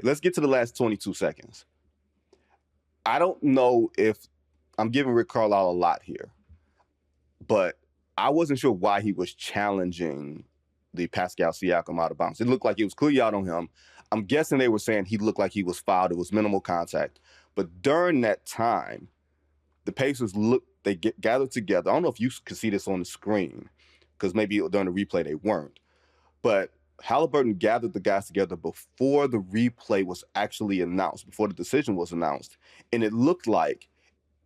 let's get to the last 22 seconds. I don't know if I'm giving Rick Carlisle a lot here, but I wasn't sure why he was challenging the Pascal Siakam out of bounds. It looked like it was clearly out on him. I'm guessing they were saying he looked like he was fouled. It was minimal contact. But during that time, the Pacers gathered together. I don't know if you could see this on the screen because maybe during the replay they weren't. But Haliburton gathered the guys together before the replay was actually announced, before the decision was announced. And it looked like,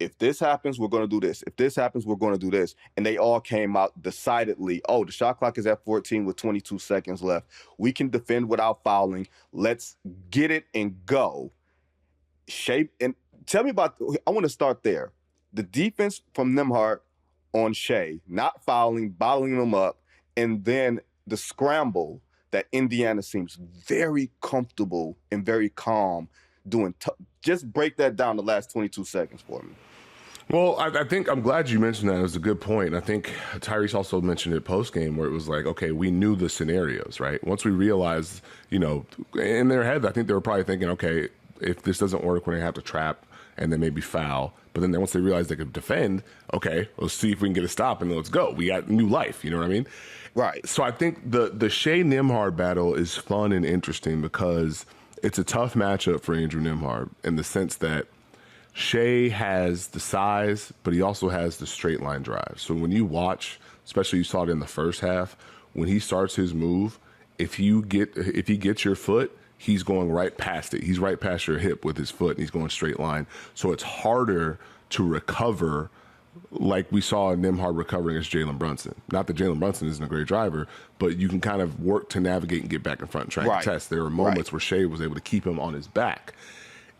if this happens, we're going to do this. If this happens, we're going to do this. And they all came out decidedly, oh, the shot clock is at 14 with 22 seconds left. We can defend without fouling. Let's get it and go. And tell me about, I want to start there. The defense from Nembhard on Shea, not fouling, bottling them up, and then the scramble that Indiana seems very comfortable and very calm doing. Just break that down the last 22 seconds for me. Well, I think I'm glad you mentioned that. It was a good point. I think Tyrese also mentioned it post-game where it was like, okay, we knew the scenarios, right? Once we realized, in their head, I think they were probably thinking, okay, if this doesn't work, we're going to have to trap and then maybe foul. But then once they realized they could defend, okay, let's see if we can get a stop and let's go. We got new life, you know what I mean? Right. So I think the Shea Nembhard battle is fun and interesting because it's a tough matchup for Andrew Nembhard in the sense that Shea has the size, but he also has the straight line drive. So when you watch, especially you saw it in the first half, when he starts his move, if he gets your foot, he's going right past it. He's right past your hip with his foot, and he's going straight line. So it's harder to recover like we saw Nembhard recovering as Jalen Brunson. Not that Jalen Brunson isn't a great driver, but you can kind of work to navigate and get back in front and try and test. There were moments where Shea was able to keep him on his back.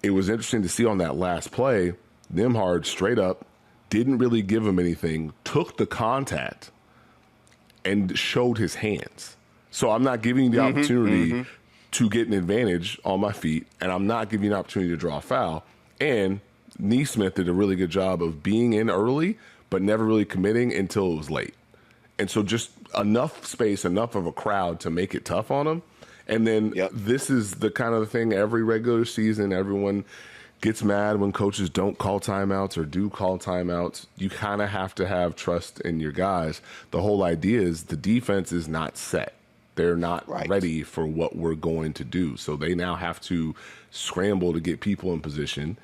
It was interesting to see on that last play, Nembhard straight up didn't really give him anything, took the contact, and showed his hands. So I'm not giving you the opportunity to get an advantage on my feet, and I'm not giving you an opportunity to draw a foul. And Neesmith did a really good job of being in early, but never really committing until it was late. And so just enough space, enough of a crowd to make it tough on him. And then this is the kind of thing every regular season, everyone gets mad when coaches don't call timeouts or do call timeouts. You kind of have to have trust in your guys. The whole idea is the defense is not set. They're not ready for what we're going to do. So they now have to scramble to get people in position.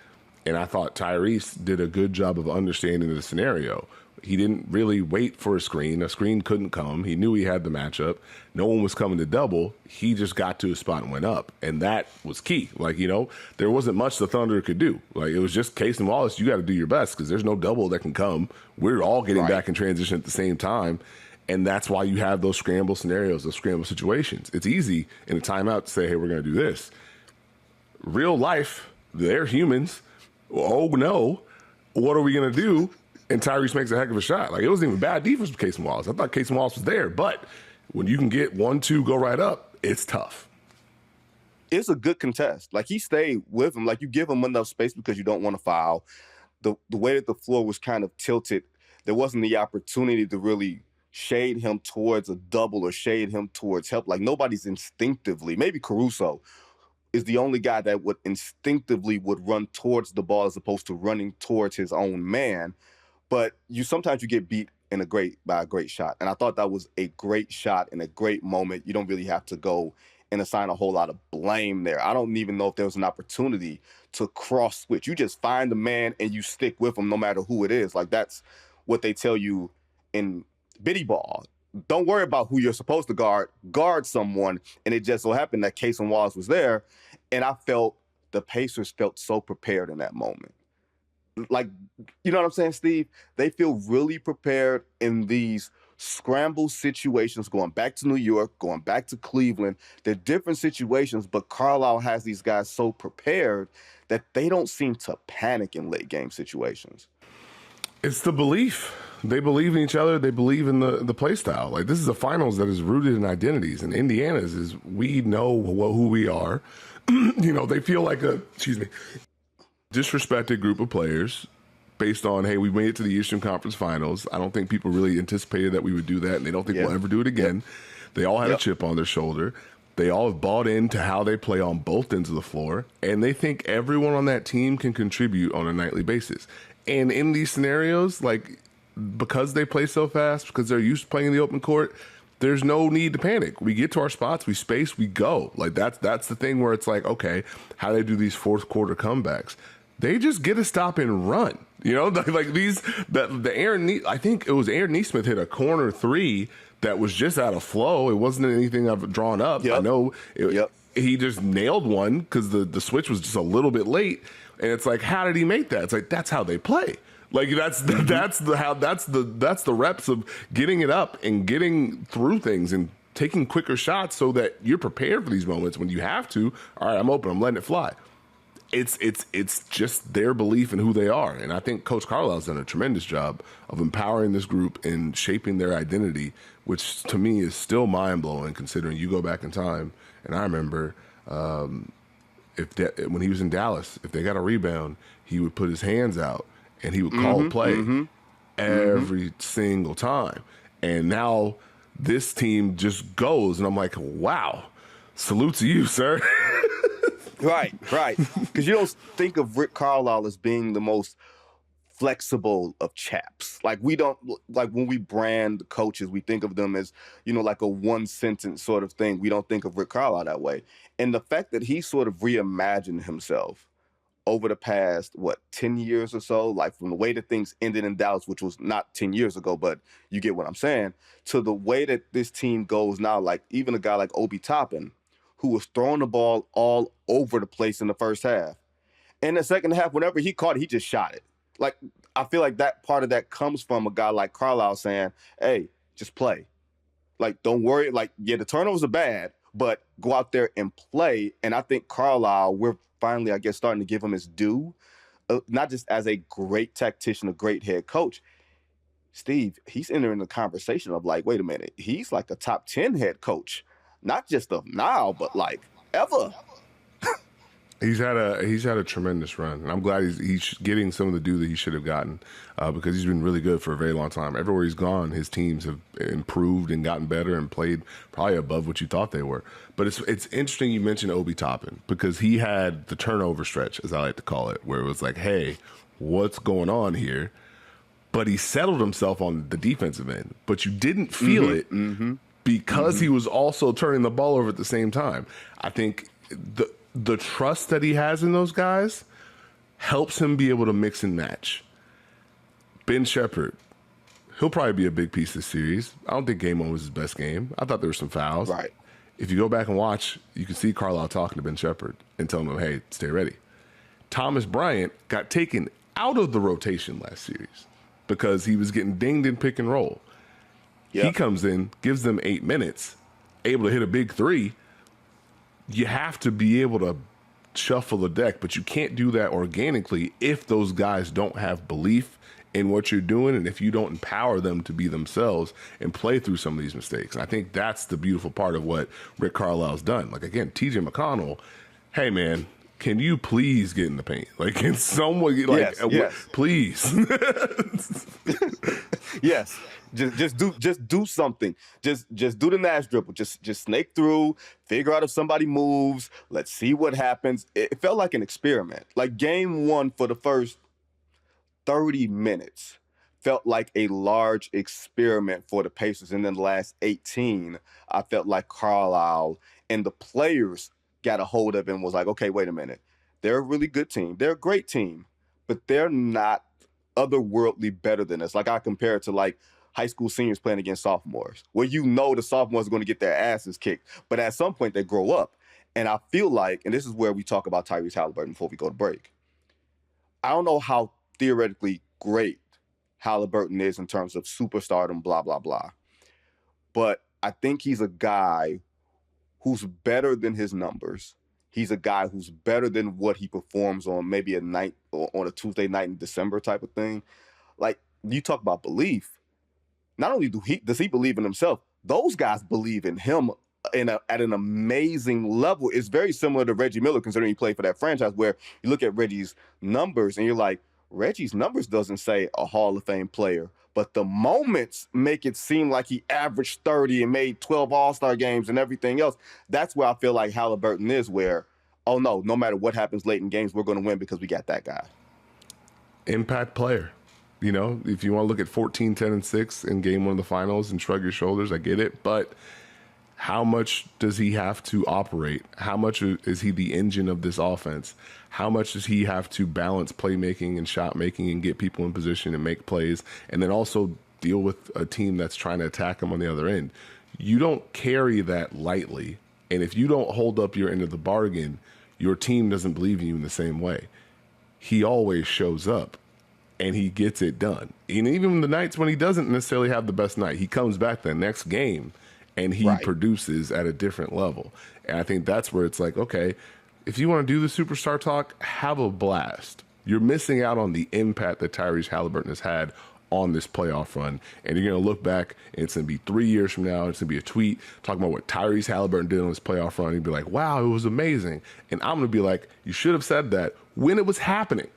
And I thought Tyrese did a good job of understanding the scenario. He didn't really wait for a screen. A screen couldn't come. He knew he had the matchup. No one was coming to double. He just got to his spot and went up. And that was key. There wasn't much the Thunder could do. It was just Case and Wallace, you got to do your best because there's no double that can come. We're all getting back in transition at the same time. And that's why you have those scramble scenarios, those scramble situations. It's easy in a timeout to say, hey, we're going to do this. Real life, they're humans. Oh, no. What are we going to do? And Tyrese makes a heck of a shot. It wasn't even bad defense with Case and Wallace. I thought Case and Wallace was there. But when you can get 1-2, go right up, it's tough. It's a good contest. He stayed with him. You give him enough space because you don't want to foul. The way that the floor was kind of tilted, there wasn't the opportunity to really shade him towards a double or shade him towards help. Nobody's instinctively, maybe Caruso is the only guy that would instinctively run towards the ball as opposed to running towards his own man. But sometimes you get beat by a great shot. And I thought that was a great shot and a great moment. You don't really have to go and assign a whole lot of blame there. I don't even know if there was an opportunity to cross switch. You just find the man and you stick with him no matter who it is. That's what they tell you in biddy ball. Don't worry about who you're supposed to guard someone. And it just so happened that Case and Wallace was there. And I felt the Pacers felt so prepared in that moment. You know what I'm saying, Steve? They feel really prepared in these scramble situations, going back to New York, going back to Cleveland. They're different situations, but Carlisle has these guys so prepared that they don't seem to panic in late game situations. It's the belief. They believe in each other. They believe in the play style. This is a finals that is rooted in identities, and Indiana's is we know who we are. They feel like a disrespected group of players based on, hey, we made it to the Eastern Conference Finals. I don't think people really anticipated that we would do that, and they don't think we'll ever do it again. They all had a chip on their shoulder. They all have bought into how they play on both ends of the floor, and they think everyone on that team can contribute on a nightly basis. And in these scenarios, like, because they play so fast, because they're used to playing in the open court, there's no need to panic. We get to our spots, we space, we go. Like, that's the thing where it's like, okay, how do they do these fourth quarter comebacks? They just get a stop and run. You know, like the Aaron, I think it was Aaron Nesmith hit a corner three that was just out of flow. It wasn't anything I've drawn up. Yep. I know he just nailed one because the switch was just a little bit late. And it's like, how did he make that? It's like, that's how they play. Like that's the reps of getting it up and getting through things and taking quicker shots so that you're prepared for these moments when you have to. All right, I'm open. I'm letting it fly. It's just their belief in who they are. And I think Coach Carlisle's done a tremendous job of empowering this group and shaping their identity, which to me is still mind-blowing considering you go back in time. And I remember when he was in Dallas, if they got a rebound, he would put his hands out and he would call play every single time. And now this team just goes, and I'm like, wow, salute to you, sir. Right. Because you don't think of Rick Carlisle as being the most flexible of chaps. Like, we don't, like, when we brand coaches, we think of them as, you know, like a one sentence sort of thing. We don't think of Rick Carlisle that way. And the fact that he sort of reimagined himself over the past, 10 years or so, like from the way that things ended in Dallas, which was not 10 years ago, but you get what I'm saying, to the way that this team goes now, like even a guy like Obi Toppin, who was throwing the ball all over the place in the first half. In the second half, whenever he caught it, he just shot it. Like, I feel like that part of that comes from a guy like Carlisle saying, hey, just play. Like, don't worry. Like, yeah, the turnovers are bad, but go out there and play. And I think Carlisle, we're finally, I guess, starting to give him his due, not just as a great tactician, a great head coach. Steve, he's entering the conversation of like, wait a minute, he's like a top 10 head coach. Not just of now, but like ever. He's had a tremendous run, and I'm glad he's getting some of the due that he should have gotten because he's been really good for a very long time. Everywhere he's gone, his teams have improved and gotten better and played probably above what you thought they were. But it's interesting you mentioned Obi Toppin because he had the turnover stretch, as I like to call it, where it was like, hey, what's going on here? But he settled himself on the defensive end, but you didn't feel it. Because he was also turning the ball over at the same time. I think the trust that he has in those guys helps him be able to mix and match. Ben Shepherd, he'll probably be a big piece this series. I don't think game one was his best game. I thought there were some fouls. Right. If you go back and watch, you can see Carlisle talking to Ben Shepherd and telling him, hey, stay ready. Thomas Bryant got taken out of the rotation last series because he was getting dinged in pick and roll. Yep. He comes in, gives them 8 minutes, able to hit a big three. You have to be able to shuffle the deck, but you can't do that organically if those guys don't have belief in what you're doing and if you don't empower them to be themselves and play through some of these mistakes. And I think that's the beautiful part of what Rick Carlisle's done. Like, again, TJ McConnell, hey, man, can you please get in the paint? Like, can someone, like, yes. Please. Yes. Just do something. Just do the Nash dribble. Just snake through, figure out if somebody moves. Let's see what happens. It felt like an experiment. Like game one for the first 30 minutes felt like a large experiment for the Pacers. And then the last 18, I felt like Carlisle and the players got a hold of it and was like, okay, wait a minute. They're a really good team. They're a great team, but they're not otherworldly better than us. Like I compare it to like high school seniors playing against sophomores, where you know the sophomores are going to get their asses kicked, but at some point they grow up. And I feel like, and this is where we talk about Tyrese Haliburton before we go to break, I don't know how theoretically great Haliburton is in terms of superstardom, blah, blah, blah. But I think he's a guy who's better than his numbers. He's a guy who's better than what he performs on maybe a night or on a Tuesday night in December type of thing. Like, you talk about belief. Not only does he believe in himself, those guys believe in him at an amazing level. It's very similar to Reggie Miller, considering he played for that franchise, where you look at Reggie's numbers and you're like, Reggie's numbers doesn't say a Hall of Fame player, but the moments make it seem like he averaged 30 and made 12 All-Star games and everything else. That's where I feel like Haliburton is, where, oh no matter what happens late in games, we're going to win because we got that guy. Impact player. You know, if you want to look at 14, 10, and 6 in game one of the finals and shrug your shoulders, I get it. But how much does he have to operate? How much is he the engine of this offense? How much does he have to balance playmaking and shot making and get people in position and make plays, and then also deal with a team that's trying to attack him on the other end? You don't carry that lightly. And if you don't hold up your end of the bargain, your team doesn't believe in you in the same way. He always shows up and he gets it done. And even the nights when he doesn't necessarily have the best night, he comes back the next game and he produces at a different level. And I think that's where it's like, okay, if you want to do the superstar talk, have a blast. You're missing out on the impact that Tyrese Haliburton has had on this playoff run. And you're going to look back, and it's going to be 3 years from now, it's going to be a tweet talking about what Tyrese Haliburton did on this playoff run. You'd be like, wow, it was amazing. And I'm going to be like, you should have said that when it was happening.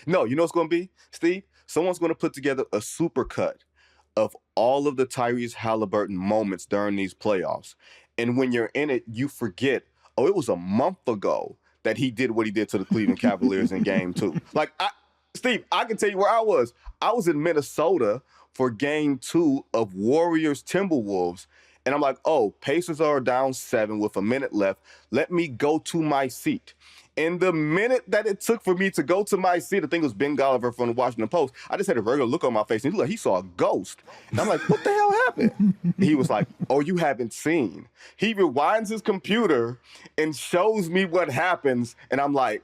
No, you know what's going to be, Steve? Someone's going to put together a supercut of all of the Tyrese Haliburton moments during these playoffs. And when you're in it, you forget, oh, it was a month ago that he did what he did to the Cleveland Cavaliers in game 2. Like, Steve, I can tell you where I was. I was in Minnesota for game 2 of Warriors-Timberwolves. And I'm like, oh, Pacers are down 7 with a minute left. Let me go to my seat. In the minute that it took for me to go to my seat, I think it was Ben Golliver from the Washington Post, I just had a regular look on my face, and he saw a ghost. And I'm like, what the hell happened? He was like, oh, you haven't seen. He rewinds his computer and shows me what happens, and I'm like,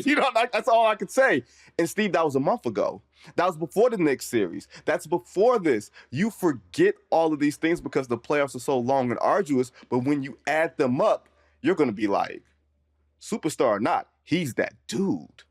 you know, like, that's all I could say. And Steve, that was a month ago. That was before the Knicks series. That's before this. You forget all of these things because the playoffs are so long and arduous, but when you add them up, you're going to be like, superstar or not, he's that dude.